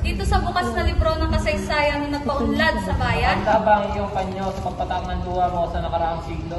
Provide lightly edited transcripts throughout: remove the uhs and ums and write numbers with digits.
dito sa bukas na libro ng kasaysayan na nagpaunlad sa bayan? Handa ba ang iyong panyo sa pagpatak ng luha mo sa nakaraang siglo?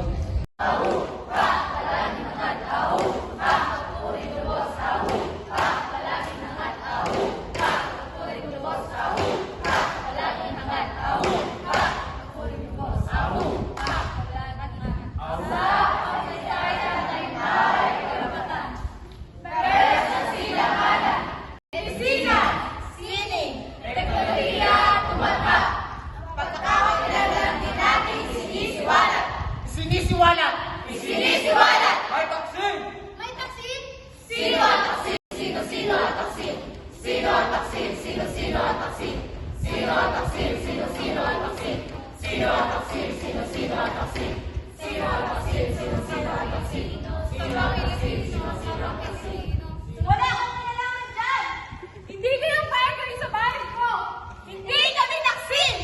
Sinisiwalat! Sinisiwalat! May taksin! May taksin? Sino ang taksin? Sino ang taksin? Sino ang taksin? Sino ang taksin? Sino ang taksin? Sino ang taksin? Sino ang taksin? Sino ang taksin? Sino ang taksin? Sino ang taksin? Sino ang taksin? Sino ang taksin? Wala akong kinalaman dyan! Hindi kayo pwede sa bahay ko! Hindi kami taksin!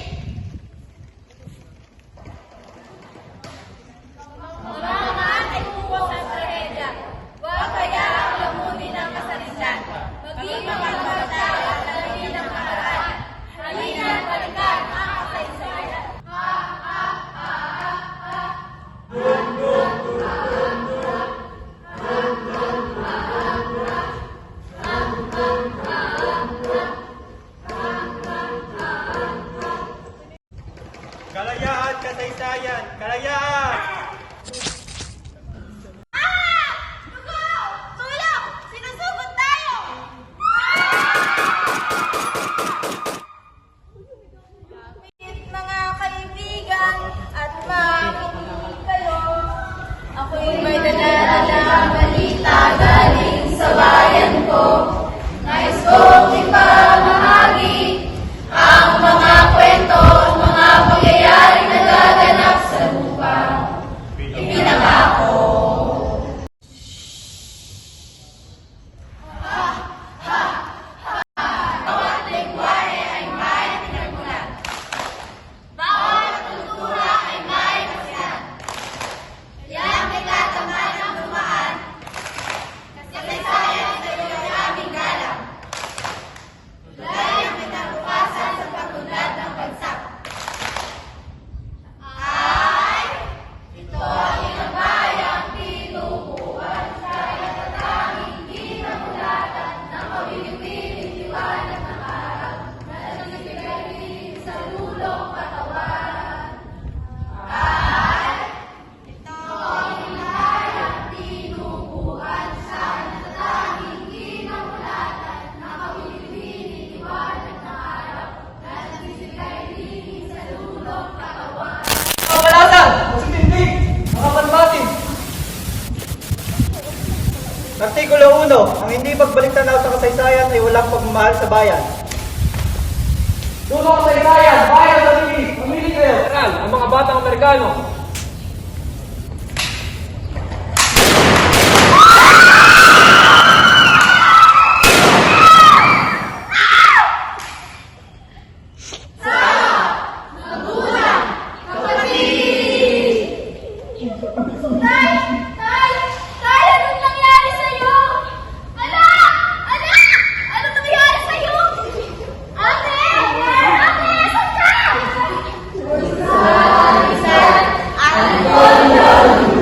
Mga ay huwag ng trahedya. Huwag kaya ang lamunin ng kasalindan. Maging mga bata at lalaki ng maharaan. Halina at balikan ang kasaysayan. Kalayaan, kasaysayan! Kalayaan! Tulong! Sinusugod tayo! Mga kaibigan at makinig kayo, ako'y may dala-dalang balita galing sa bayan ko. Nais kong ipamahagi ang mga kwento, mga pangyayari na gaganap sa lupa. Ipinangako. Bawat lengguwahe ay may pinagmulan. Bawat kultura ay may kasiyahan. Kaya may kataman ang dumaan. Kasaysayan sa iyo ay aming galang. Tulay ang kinabukasan sa pag-unlad ng bagsak. Ay, ito ang ilang bayang tinubuhan sa natatanging kinamulatan ng mabibiling liwanag ng araw na nagbibigay sa lulong katawan. Ay, ito ang ilang bayang tinubuhan sa natatanging kinamulatan ng mabibiling liwanag ng araw na nagbibigay sa lulong katawan. Mga kalatan! Magsitindig! Mga panbatin! Artikulo 1. Ang hindi pagbalik-tanaw sa kasaysayan ay walang pagmamahal sa bayan. Tulong kasaysayan! Bayan sa Pilipinas! Mamili kayo! Ang mga batang Amerikano! Tay! Tay! Tay! Anong nangyari sa'yo? Anak! Anak! Anong nangyari sa'yo? Ate! Ate! Saan ka? Isa! Ang